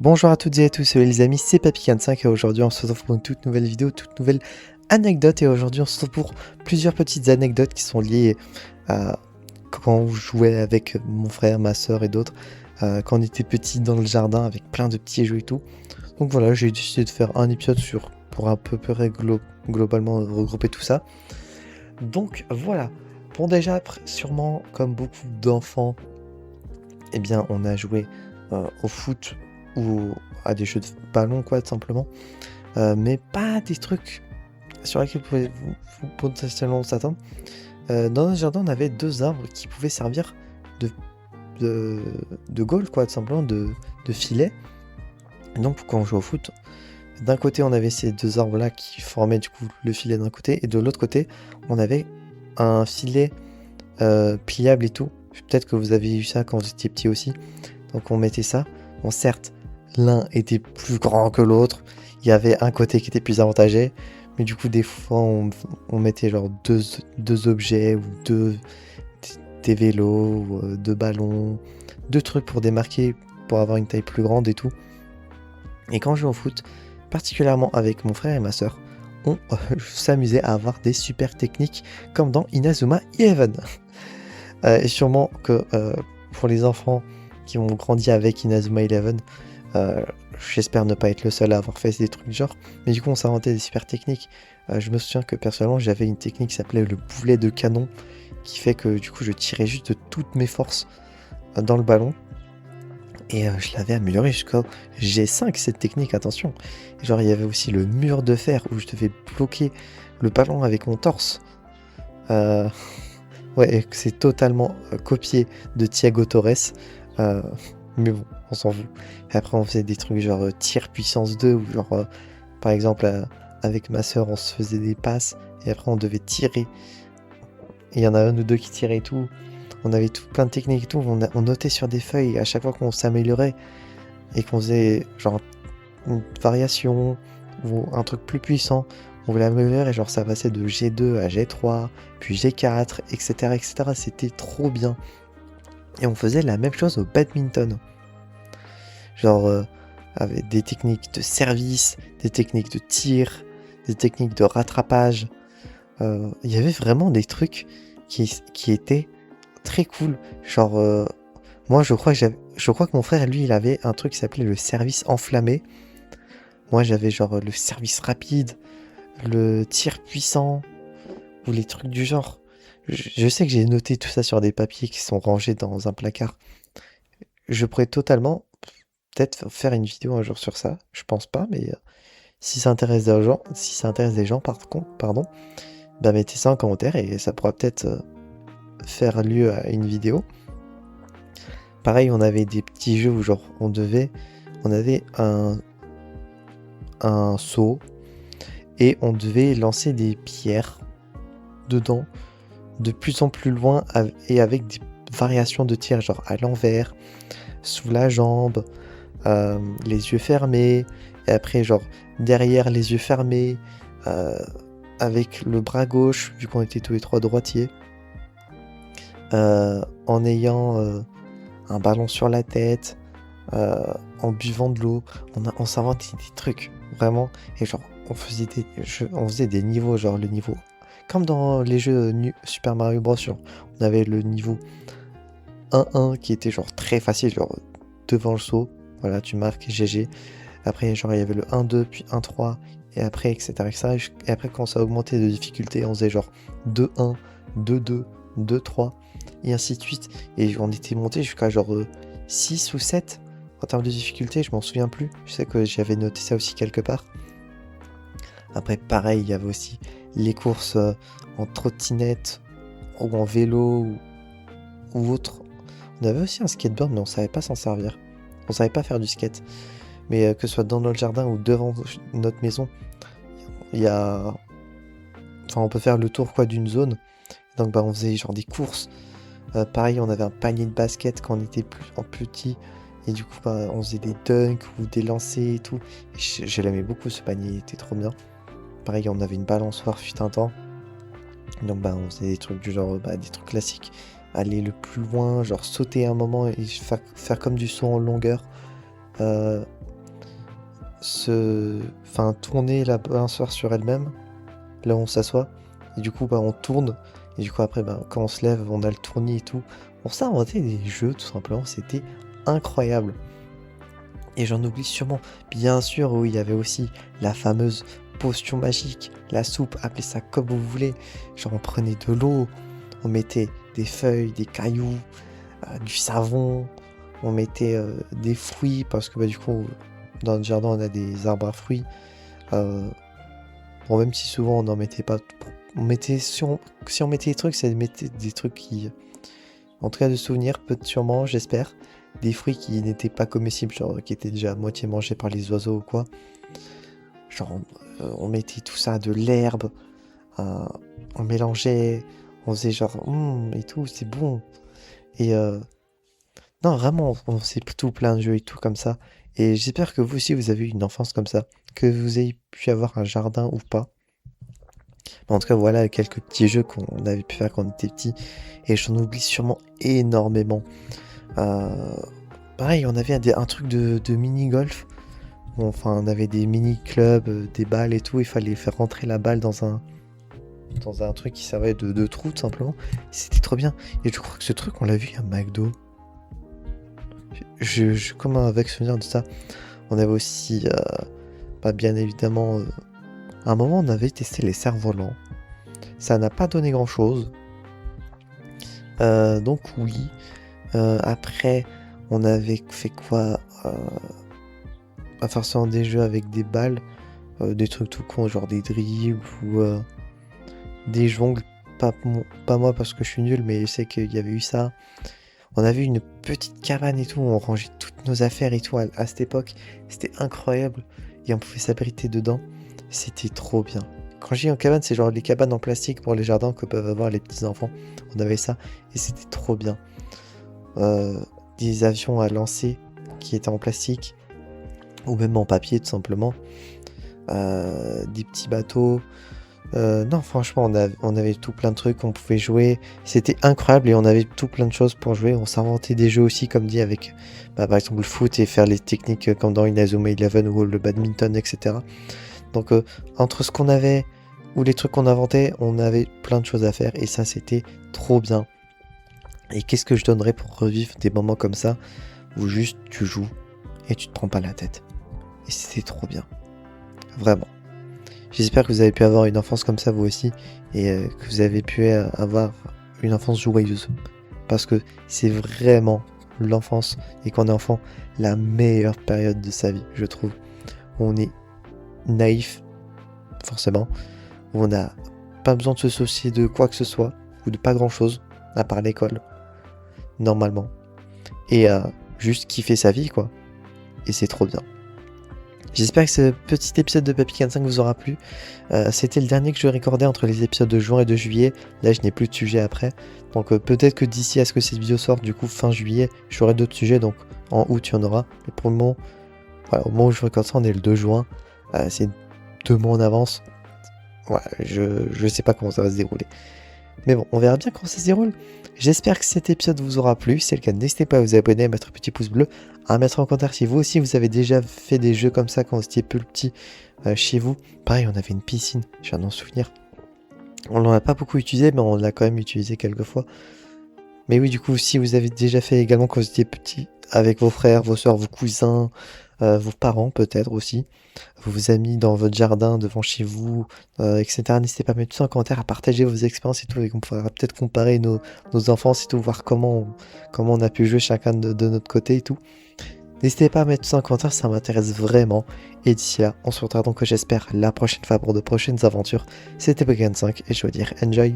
Bonjour à toutes et à tous, salut les amis, c'est Papy45 et aujourd'hui on se retrouve pour une toute nouvelle vidéo, toute nouvelle anecdote. Et aujourd'hui on se retrouve pour plusieurs petites anecdotes qui sont liées à quand on jouait avec mon frère, ma soeur et d'autres, quand on était petit dans le jardin avec plein de petits jeux et tout. Donc voilà, j'ai décidé de faire un épisode pour à peu près globalement regrouper tout ça. Donc voilà, bon déjà sûrement comme beaucoup d'enfants, eh bien on a joué au foot ou à des jeux de ballon quoi tout simplement, mais pas des trucs sur lesquels vous potentiellement s'attendre. Dans notre jardin on avait deux arbres qui pouvaient servir de, de goal quoi tout simplement, de filet. Et donc quand on jouait au foot, d'un côté on avait ces deux arbres là qui formaient du coup le filet d'un côté, et de l'autre côté on avait un filet pliable et tout. Peut-être que vous avez eu ça quand vous étiez petit aussi. Donc on mettait ça. Bon, certes, l'un était plus grand que l'autre. Il y avait un côté qui était plus avantagé. Mais du coup, des fois, on mettait genre deux objets ou des vélos, ou, deux ballons, deux trucs pour démarquer, pour avoir une taille plus grande et tout. Et quand je jouais au foot, particulièrement avec mon frère et ma soeur, on s'amusait à avoir des super techniques comme dans Inazuma Eleven. Et sûrement que pour les enfants qui ont grandi avec Inazuma Eleven, j'espère ne pas être le seul à avoir fait des trucs du genre, mais du coup on s'inventait des super techniques. Je me souviens que personnellement j'avais une technique qui s'appelait le boulet de canon, qui fait que du coup je tirais juste de toutes mes forces dans le ballon, et je l'avais amélioré jusqu'au G5 cette technique, attention. Et genre il y avait aussi le mur de fer où je devais bloquer le ballon avec mon torse. Ouais, c'est totalement copié de Thiago Torres. Mais bon, on s'en fout. Et après, on faisait des trucs genre tir puissance 2, ou genre, par exemple, avec ma soeur, on se faisait des passes, et après, on devait tirer. Et il y en a un ou deux qui tiraient et tout. On avait tout plein de techniques et tout. On notait sur des feuilles, et à chaque fois qu'on s'améliorait, et qu'on faisait genre une variation, ou un truc plus puissant, on voulait améliorer, et genre ça passait de G2 à G3, puis G4, etc. etc. C'était trop bien. Et on faisait la même chose au badminton. Genre avec des techniques de service, des techniques de tir, des techniques de rattrapage. Il y avait vraiment des trucs qui étaient très cool. Genre, moi je crois que mon frère, lui, il avait un truc qui s'appelait le service enflammé. Moi j'avais genre le service rapide, le tir puissant, ou les trucs du genre. Je sais que j'ai noté tout ça sur des papiers qui sont rangés dans un placard. Je pourrais totalement peut-être faire une vidéo un jour sur ça. Je pense pas, mais si ça intéresse des gens, par contre, pardon, bah mettez ça en commentaire et ça pourra peut-être faire lieu à une vidéo. Pareil, on avait des petits jeux où genre on avait un seau, et on devait lancer des pierres dedans de plus en plus loin, et avec des variations de tir, genre à l'envers, sous la jambe, les yeux fermés, et après genre derrière les yeux fermés, avec le bras gauche, vu qu'on était tous les trois droitiers, en ayant un ballon sur la tête, en buvant de l'eau. On s'inventait des trucs, vraiment, et genre on faisait des niveaux, genre le niveau comme dans les jeux Super Mario Bros. On avait le niveau 1-1 qui était genre très facile, genre devant le saut, voilà, tu marques GG. Après, genre il y avait le 1-2, puis 1-3, et après, etc., etc. Et après, quand ça augmentait de difficulté, on faisait genre 2-1, 2-2, 2-3, et ainsi de suite. Et on était monté jusqu'à genre 6 ou 7 en termes de difficulté, je m'en souviens plus. Je sais que j'avais noté ça aussi quelque part. Après, pareil, il y avait aussi les courses en trottinette ou en vélo ou autre. On avait aussi un skateboard, mais on savait pas s'en servir. On savait pas faire du skate. Mais que ce soit dans notre jardin ou devant notre maison, il y a... Enfin, on peut faire le tour quoi d'une zone. Donc bah on faisait genre des courses. Pareil, on avait un panier de basket quand on était en petit. Et du coup, bah, on faisait des dunks ou des lancers et tout. Et je l'aimais beaucoup, ce panier, il était trop bien. Pareil, on avait une balançoire fut un temps. Donc bah on faisait des trucs du genre, des trucs classiques. Aller le plus loin, genre sauter un moment et faire comme du saut en longueur. tourner la balançoire sur elle-même, là où on s'assoit, et du coup, on tourne, et du coup, après, quand on se lève, on a le tournis et tout. On s'est inventé des jeux, tout simplement, c'était incroyable. Et j'en oublie sûrement. Bien sûr, oui, il y avait aussi la fameuse potion magique, la soupe, appelez ça comme vous voulez. Genre, on prenait de l'eau, on mettait des feuilles, des cailloux, du savon, on mettait des fruits, parce que du coup, dans le jardin, on a des arbres à fruits. Bon, même si souvent on n'en mettait pas, on mettait, si on mettait des trucs, c'est mettait des trucs qui, en tout cas de souvenirs, sûrement, j'espère, des fruits qui n'étaient pas comestibles, genre qui étaient déjà à moitié mangés par les oiseaux ou quoi. Genre, on mettait tout ça, de l'herbe, on mélangeait, on faisait genre, et tout, c'est bon. Et non, vraiment, on faisait tout plein de jeux et tout comme ça. Et j'espère que vous aussi, vous avez eu une enfance comme ça, que vous ayez pu avoir un jardin ou pas. En tout cas, voilà quelques petits jeux qu'on avait pu faire quand on était petit. Et j'en oublie sûrement énormément. Pareil, on avait un truc de mini-golf. Enfin, on avait des mini-clubs, des balles et tout. Il fallait faire rentrer la balle dans un truc qui servait de trou, tout simplement. C'était trop bien. Et je crois que ce truc, on l'a vu à McDo. Je comme avec souvenir de ça. On avait aussi, bien évidemment, à un moment, on avait testé les cerfs-volants. Ça n'a pas donné grand-chose. Donc oui. Après, on avait fait quoi à faire ça des jeux avec des balles, des trucs tout con, genre des dribbles ou des jongles. Pas moi parce que je suis nul, mais je sais qu'il y avait eu ça. On avait une petite cabane et tout, on rangeait toutes nos affaires et tout à cette époque. C'était incroyable. Et on pouvait s'abriter dedans. C'était trop bien. Quand je dis en cabane, c'est genre les cabanes en plastique pour les jardins que peuvent avoir les petits enfants. On avait ça et c'était trop bien. Des avions à lancer qui étaient en plastique ou même en papier tout simplement. Des petits bateaux. Non, franchement, on avait tout plein de trucs, on pouvait jouer. C'était incroyable et on avait tout plein de choses pour jouer. On s'inventait des jeux aussi, comme dit, avec par exemple le foot et faire les techniques comme dans Inazuma Eleven ou le badminton, etc. Donc, entre ce qu'on avait ou les trucs qu'on inventait, on avait plein de choses à faire et ça, c'était trop bien. Et qu'est-ce que je donnerais pour revivre des moments comme ça où juste tu joues et tu te prends pas la tête. Et c'était trop bien. Vraiment. J'espère que vous avez pu avoir une enfance comme ça vous aussi et que vous avez pu avoir une enfance joyeuse. Parce que c'est vraiment l'enfance et quand on est enfant, la meilleure période de sa vie, je trouve. Où on est naïf, forcément. Où on n'a pas besoin de se soucier de quoi que ce soit ou de pas grand chose, à part l'école, normalement. Et juste kiffer sa vie, quoi. Et c'est trop bien. J'espère que ce petit épisode de Papy 45 vous aura plu. C'était le dernier que je recordais entre les épisodes de juin et de juillet. Là, je n'ai plus de sujet après. Donc peut-être que d'ici à ce que cette vidéo sorte, du coup fin juillet, j'aurai d'autres sujets. Donc en août, il y en aura. Mais pour le moment, voilà, au moment où je recorde ça, on est le 2 juin. C'est 2 mois en avance. Voilà, je sais pas comment ça va se dérouler. Mais bon, on verra bien comment ça se déroule. J'espère que cet épisode vous aura plu. Si c'est le cas, n'hésitez pas à vous abonner, à mettre un petit pouce bleu, à mettre en commentaire si vous aussi vous avez déjà fait des jeux comme ça quand vous étiez plus petit chez vous. Pareil, on avait une piscine, je viens d'en souvenir. On l'en a pas beaucoup utilisé, mais on l'a quand même utilisé quelques fois. Mais oui, du coup, si vous avez déjà fait également quand vous étiez petit, avec vos frères, vos soeurs, vos cousins, vos parents peut-être aussi, vos amis dans votre jardin, devant chez vous, etc. N'hésitez pas à mettre tout ça en commentaire, à partager vos expériences et tout, et qu'on pourra peut-être comparer nos enfances et tout, voir comment on a pu jouer chacun de notre côté et tout. N'hésitez pas à mettre tout ça en commentaire, ça m'intéresse vraiment. Et d'ici là, on se retrouve donc, j'espère, la prochaine fois pour de prochaines aventures. C'était Pokémon 5 et je veux dire enjoy.